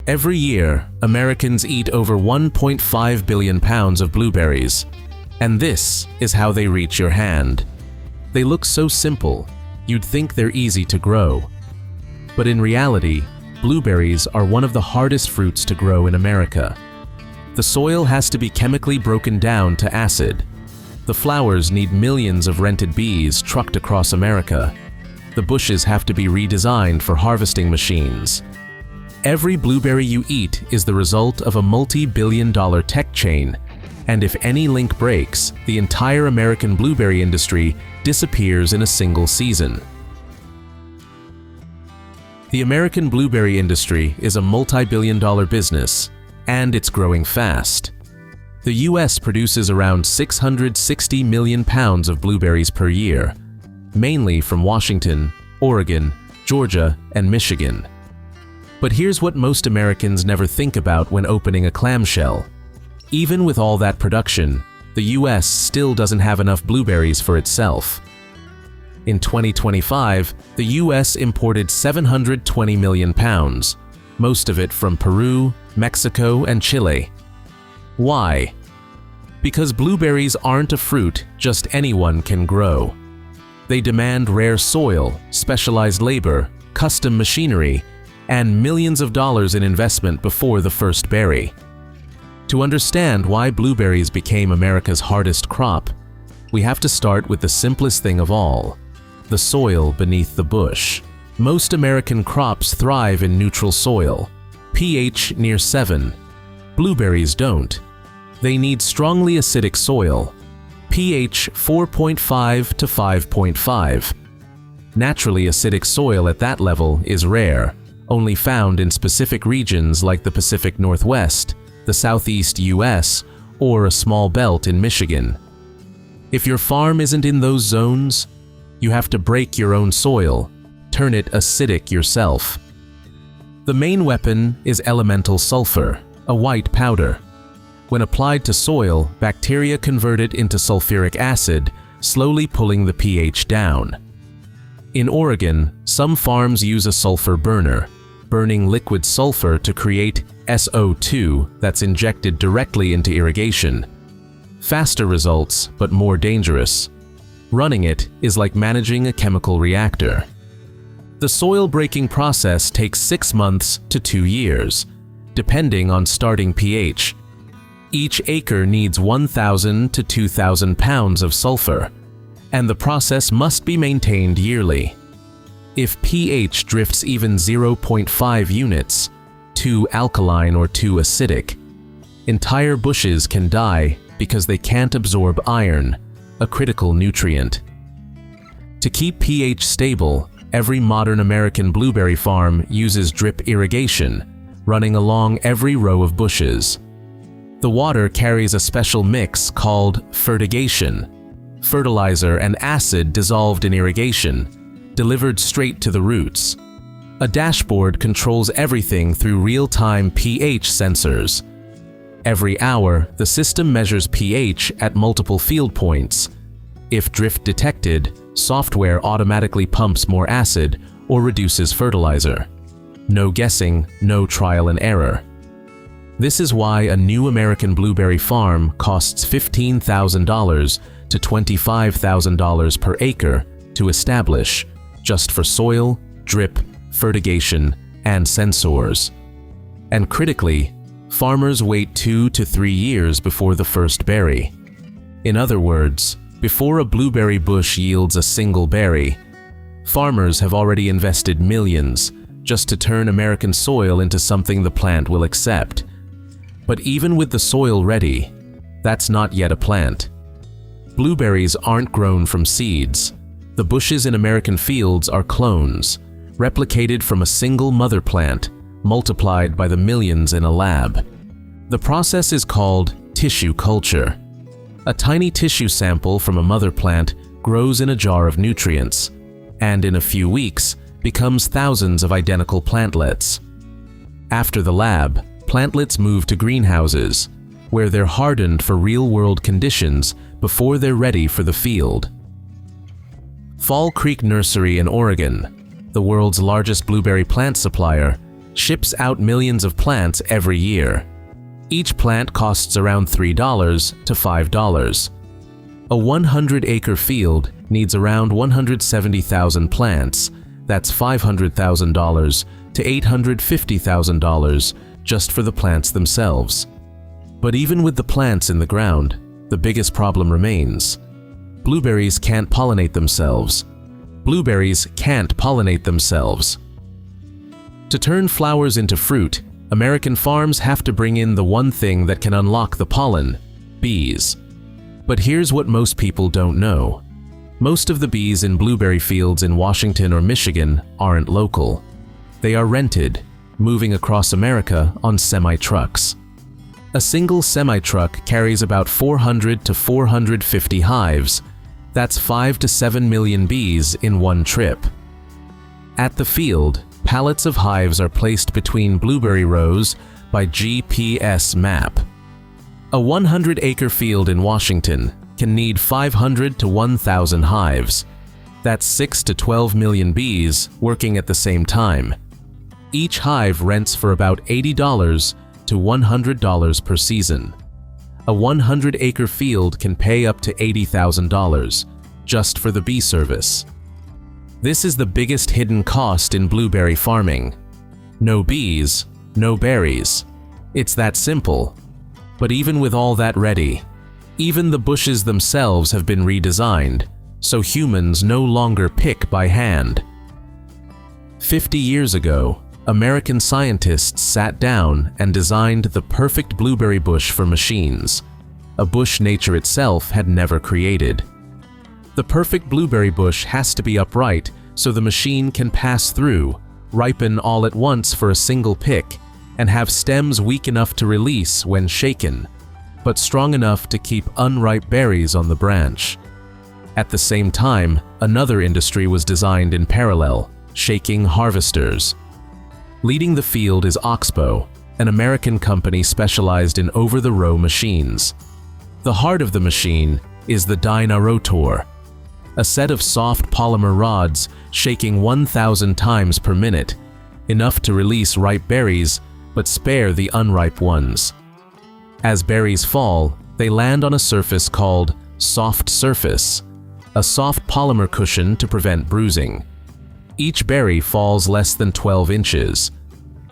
Every year, Americans eat over 1.5 billion pounds of blueberries. And this is how they reach your hand. They look so simple, you'd think they're easy to grow. But in reality, blueberries are one of the hardest fruits to grow in America. The soil has to be chemically broken down to acid. The flowers need millions of rented bees trucked across America. The bushes have to be redesigned for harvesting machines. Every blueberry you eat is the result of a multi-billion-dollar tech chain, and if any link breaks, the entire American blueberry industry disappears in a single season. The American blueberry industry is a multi-billion-dollar business, and it's growing fast. The US produces around 660 million pounds of blueberries per year, mainly from Washington, Oregon, Georgia, and Michigan. But here's what most Americans never think about when opening a clamshell. Even with all that production, the US still doesn't have enough blueberries for itself. In 2025, the US imported 720 million pounds, most of it from Peru, Mexico, and Chile. Why? Because blueberries aren't a fruit just anyone can grow. They demand rare soil, specialized labor, custom machinery, and millions of dollars in investment before the first berry. To understand why blueberries became America's hardest crop, we have to start with the simplest thing of all: the soil beneath the bush. Most American crops thrive in neutral soil, pH near 7. Blueberries don't. They need strongly acidic soil, pH 4.5 to 5.5. Naturally acidic soil at that level is rare, only found in specific regions like the Pacific Northwest, the Southeast US, or a small belt in Michigan. If your farm isn't in those zones, you have to break your own soil, turn it acidic yourself. The main weapon is elemental sulfur, a white powder. When applied to soil, bacteria convert it into sulfuric acid, slowly pulling the pH down. In Oregon, some farms use a sulfur burner, burning liquid sulfur to create SO2 that's injected directly into irrigation. Faster results, but more dangerous. Running it is like managing a chemical reactor. The soil breaking process takes 6 months to 2 years, depending on starting pH. Each acre needs 1,000 to 2,000 pounds of sulfur, and the process must be maintained yearly. If pH drifts even 0.5 units, too alkaline or too acidic, entire bushes can die because they can't absorb iron, a critical nutrient. To keep pH stable, every modern American blueberry farm uses drip irrigation, running along every row of bushes. The water carries a special mix called fertigation, fertilizer and acid dissolved in irrigation, delivered straight to the roots. A dashboard controls everything through real-time pH sensors. Every hour, the system measures pH at multiple field points. If drift detected, software automatically pumps more acid or reduces fertilizer. No guessing, no trial and error. This is why a new American blueberry farm costs $15,000 to $25,000 per acre to establish, just for soil, drip, fertigation, and sensors. And critically, farmers wait 2 to 3 years before the first berry. In other words, before a blueberry bush yields a single berry, farmers have already invested millions just to turn American soil into something the plant will accept. But even with the soil ready, that's not yet a plant. Blueberries aren't grown from seeds. The bushes in American fields are clones, replicated from a single mother plant, multiplied by the millions in a lab. The process is called tissue culture. A tiny tissue sample from a mother plant grows in a jar of nutrients, and in a few weeks becomes thousands of identical plantlets. After the lab, plantlets move to greenhouses, where they're hardened for real-world conditions before they're ready for the field. Fall Creek Nursery in Oregon, the world's largest blueberry plant supplier, ships out millions of plants every year. Each plant costs around $3 to $5. A 100-acre field needs around 170,000 plants. That's $500,000 to $850,000 just for the plants themselves. But even with the plants in the ground, the biggest problem remains. Blueberries can't pollinate themselves. Blueberries can't pollinate themselves. To turn flowers into fruit, American farms have to bring in the one thing that can unlock the pollen: bees. But here's what most people don't know. Most of the bees in blueberry fields in Washington or Michigan aren't local. They are rented, moving across America on semi-trucks. A single semi-truck carries about 400 to 450 hives. That's 5 to 7 million bees in one trip. At the field, pallets of hives are placed between blueberry rows by GPS map. A 100-acre field in Washington can need 500 to 1,000 hives. That's 6 to 12 million bees working at the same time. Each hive rents for about $80 to $100 per season. A 100-acre field can pay up to $80,000 just for the bee service. This is the biggest hidden cost in blueberry farming. No bees, no berries. It's that simple. But even with all that ready, even the bushes themselves have been redesigned, so humans no longer pick by hand. 50 years ago, American scientists sat down and designed the perfect blueberry bush for machines, a bush nature itself had never created. The perfect blueberry bush has to be upright so the machine can pass through, ripen all at once for a single pick, and have stems weak enough to release when shaken, but strong enough to keep unripe berries on the branch. At the same time, another industry was designed in parallel: shaking harvesters. Leading the field is Oxbow, an American company specialized in over-the-row machines. The heart of the machine is the Dynarotor, a set of soft polymer rods shaking 1,000 times per minute, enough to release ripe berries but spare the unripe ones. As berries fall, they land on a surface called soft surface, a soft polymer cushion to prevent bruising. Each berry falls less than 12 inches.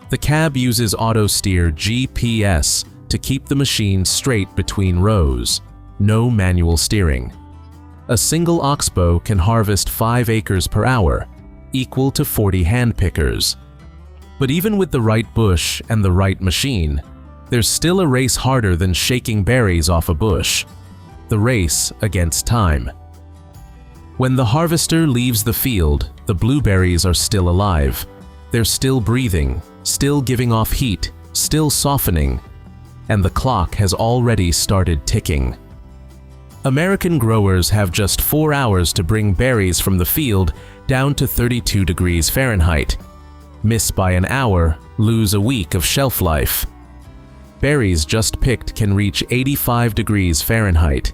The cab uses auto-steer GPS to keep the machine straight between rows, no manual steering. A single oxbow can harvest 5 acres per hour, equal to 40 hand pickers. But even with the right bush and the right machine, there's still a race harder than shaking berries off a bush: the race against time. When the harvester leaves the field, the blueberries are still alive. They're still breathing, still giving off heat, still softening, and the clock has already started ticking. American growers have just 4 hours to bring berries from the field down to 32 degrees Fahrenheit. Miss by an hour, lose a week of shelf life. Berries just picked can reach 85 degrees Fahrenheit.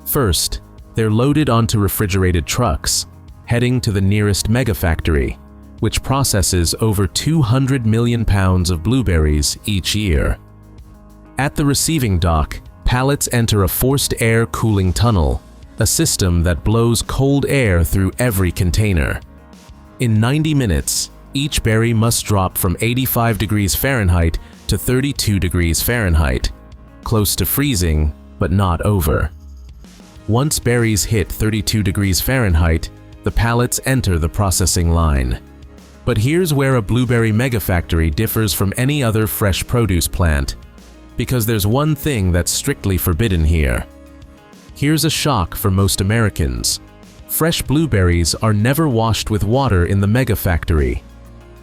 First, they're loaded onto refrigerated trucks, heading to the nearest megafactory, which processes over 200 million pounds of blueberries each year. At the receiving dock, pallets enter a forced air cooling tunnel, a system that blows cold air through every container. In 90 minutes, each berry must drop from 85 degrees Fahrenheit to 32 degrees Fahrenheit, close to freezing, but not over. Once berries hit 32 degrees Fahrenheit, the pallets enter the processing line. But here's where a blueberry megafactory differs from any other fresh produce plant, because there's one thing that's strictly forbidden here. Here's a shock for most Americans. Fresh blueberries are never washed with water in the megafactory.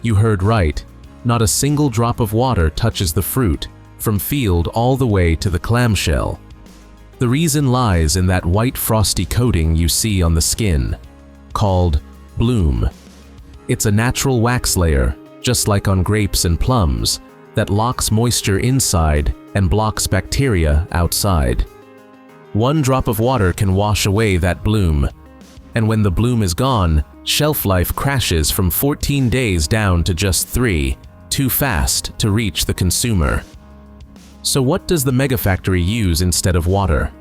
You heard right, not a single drop of water touches the fruit, from field all the way to the clamshell. The reason lies in that white frosty coating you see on the skin, called bloom. It's a natural wax layer, just like on grapes and plums, that locks moisture inside and blocks bacteria outside. One drop of water can wash away that bloom, and when the bloom is gone, shelf life crashes from 14 days down to just 3, too fast to reach the consumer. So what does the megafactory use instead of water?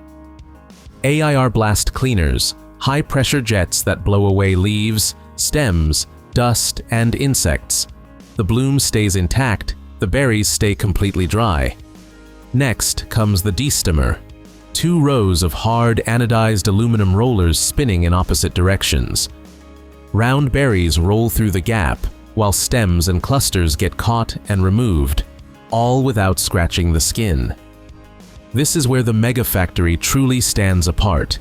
AIR blast cleaners, high-pressure jets that blow away leaves, stems, dust, and insects. The bloom stays intact, the berries stay completely dry. Next comes the destemmer, 2 rows of hard anodized aluminum rollers spinning in opposite directions. Round berries roll through the gap, while stems and clusters get caught and removed, all without scratching the skin. This is where the megafactory truly stands apart.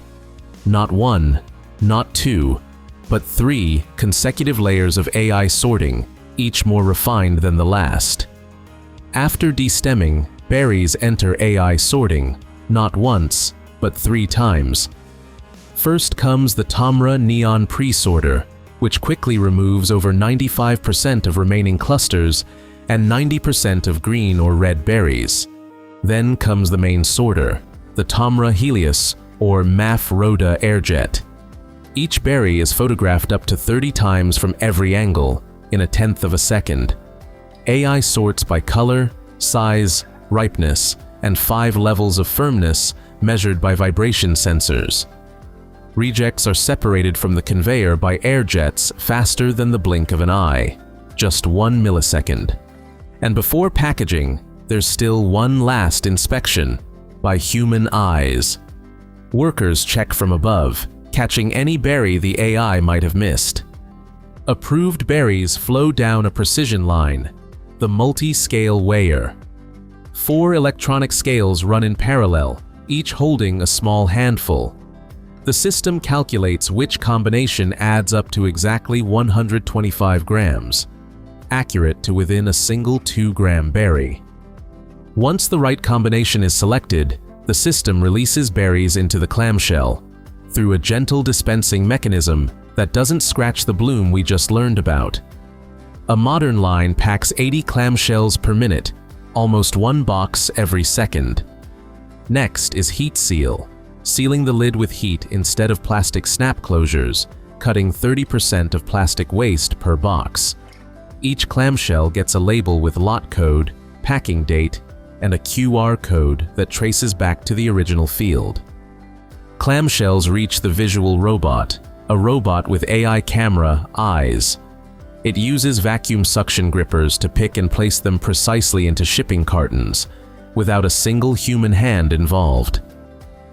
Not 1, not 2, but 3 consecutive layers of AI sorting, each more refined than the last. After destemming, berries enter AI sorting, not once, but 3 times. First comes the Tomra Neon Pre-Sorter, which quickly removes over 95% of remaining clusters and 90% of green or red berries. Then comes the main sorter, the Tomra Helios or MAF Rhoda Airjet. Each berry is photographed up to 30 times from every angle, in a 1/10 of a second. AI sorts by color, size, ripeness, and 5 levels of firmness measured by vibration sensors. Rejects are separated from the conveyor by air jets faster than the blink of an eye, just 1 millisecond. And before packaging, there's still one last inspection, by human eyes. Workers check from above, catching any berry the AI might have missed. Approved berries flow down a precision line, the multi-scale weigher. 4 electronic scales run in parallel, each holding a small handful. The system calculates which combination adds up to exactly 125 grams, accurate to within a single 2-gram berry. Once the right combination is selected, the system releases berries into the clamshell, through a gentle dispensing mechanism that doesn't scratch the bloom we just learned about. A modern line packs 80 clamshells per minute, almost 1 box every second. Next is heat seal, sealing the lid with heat instead of plastic snap closures, cutting 30% of plastic waste per box. Each clamshell gets a label with lot code, packing date, and a QR code that traces back to the original field. Clamshells reach the visual robot, a robot with AI camera eyes. It uses vacuum suction grippers to pick and place them precisely into shipping cartons, without a single human hand involved.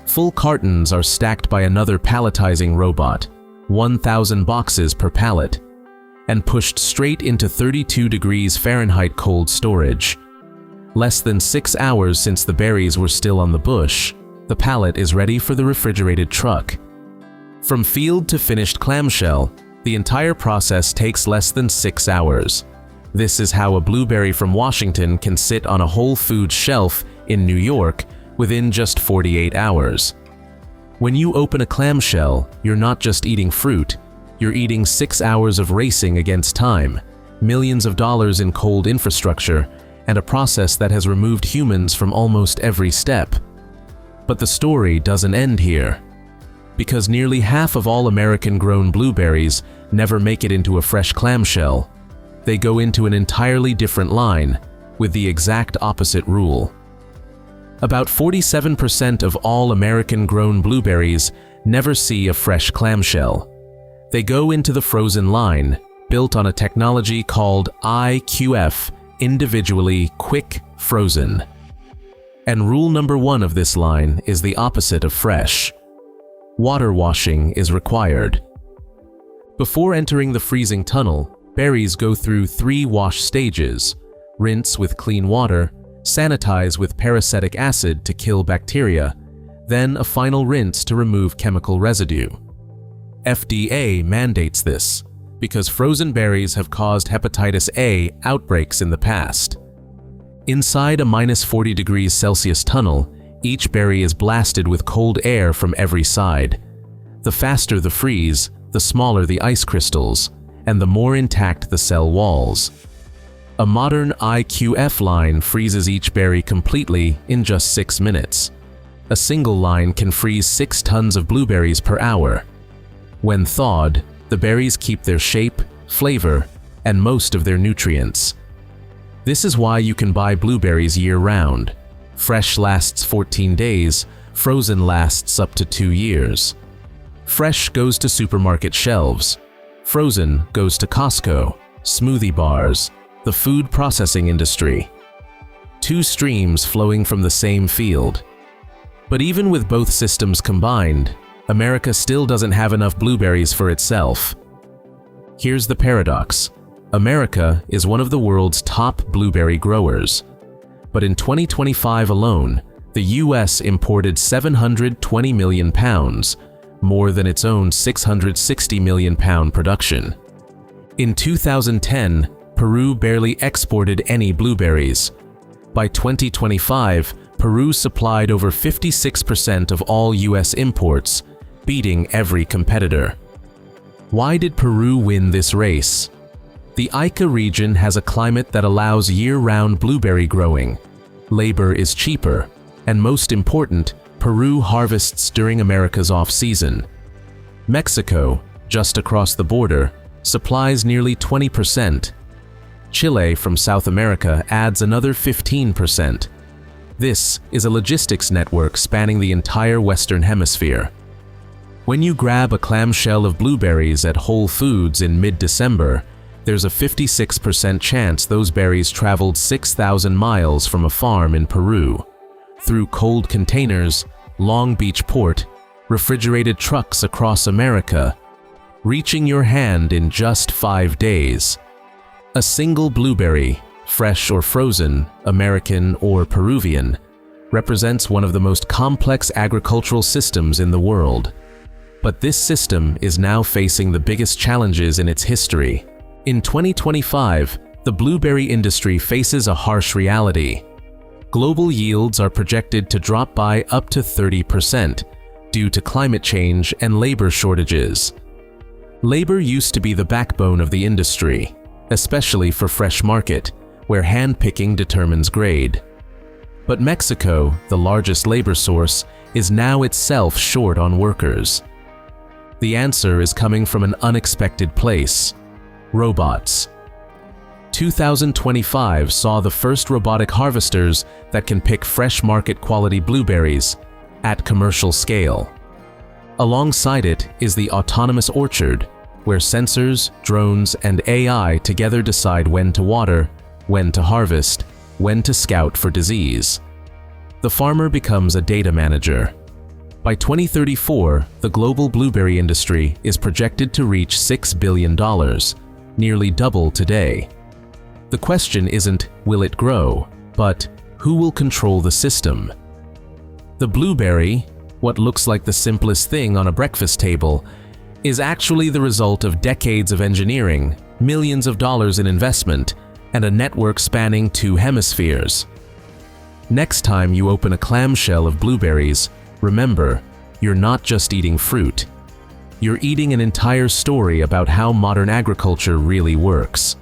Full cartons are stacked by another palletizing robot, 1,000 boxes per pallet, and pushed straight into 32 degrees Fahrenheit cold storage. Less than 6 hours since the berries were still on the bush, the pallet is ready for the refrigerated truck. From field to finished clamshell, the entire process takes less than 6 hours. This is how a blueberry from Washington can sit on a Whole Foods shelf in New York within just 48 hours. When you open a clamshell, you're not just eating fruit, you're eating 6 hours of racing against time, millions of dollars in cold infrastructure, and a process that has removed humans from almost every step. But the story doesn't end here. Because nearly half of all American-grown blueberries never make it into a fresh clamshell, they go into an entirely different line, with the exact opposite rule. About 47% of all American-grown blueberries never see a fresh clamshell. They go into the frozen line, built on a technology called IQF, individually quick frozen. And rule number 1 of this line is the opposite of fresh. Water washing is required. Before entering the freezing tunnel, berries go through 3 wash stages: rinse with clean water, sanitize with peracetic acid to kill bacteria, then a final rinse to remove chemical residue. FDA mandates this because frozen berries have caused hepatitis A outbreaks in the past. Inside a -40 degrees Celsius tunnel, each berry is blasted with cold air from every side. The faster the freeze, the smaller the ice crystals, and the more intact the cell walls. A modern IQF line freezes each berry completely in just 6 minutes. A single line can freeze 6 tons of blueberries per hour. When thawed, the berries keep their shape, flavor, and most of their nutrients. This is why you can buy blueberries year-round. Fresh lasts 14 days, frozen lasts up to 2 years. Fresh goes to supermarket shelves. Frozen goes to Costco, smoothie bars, the food processing industry. Two streams flowing from the same field. But even with both systems combined, America still doesn't have enough blueberries for itself. Here's the paradox. America is one of the world's top blueberry growers. But in 2025 alone, the US imported 720 million pounds, more than its own 660 million pound production. In 2010, Peru barely exported any blueberries. By 2025, Peru supplied over 56% of all US imports, beating every competitor. Why did Peru win this race? The Ica region has a climate that allows year-round blueberry growing. Labor is cheaper, and most important, Peru harvests during America's off-season. Mexico, just across the border, supplies nearly 20%. Chile from South America adds another 15%. This is a logistics network spanning the entire Western Hemisphere. When you grab a clamshell of blueberries at Whole Foods in mid-December, there's a 56% chance those berries traveled 6,000 miles from a farm in Peru, through cold containers, Long Beach port, refrigerated trucks across America, reaching your hand in just 5 days. A single blueberry, fresh or frozen, American or Peruvian, represents one of the most complex agricultural systems in the world. But this system is now facing the biggest challenges in its history. In 2025, the blueberry industry faces a harsh reality. Global yields are projected to drop by up to 30% due to climate change and labor shortages. Labor used to be the backbone of the industry, especially for fresh market, where hand-picking determines grade. But Mexico, the largest labor source, is now itself short on workers. The answer is coming from an unexpected place: robots. 2025 saw the first robotic harvesters that can pick fresh market quality blueberries at commercial scale. Alongside it is the autonomous orchard, where sensors, drones, and AI together decide when to water, when to harvest, when to scout for disease. The farmer becomes a data manager. By 2034, the global blueberry industry is projected to reach $6 billion, nearly double today. The question isn't, will it grow, but who will control the system? The blueberry, what looks like the simplest thing on a breakfast table, is actually the result of decades of engineering, millions of dollars in investment, and a network spanning 2 hemispheres. Next time you open a clamshell of blueberries, remember, you're not just eating fruit. You're eating an entire story about how modern agriculture really works.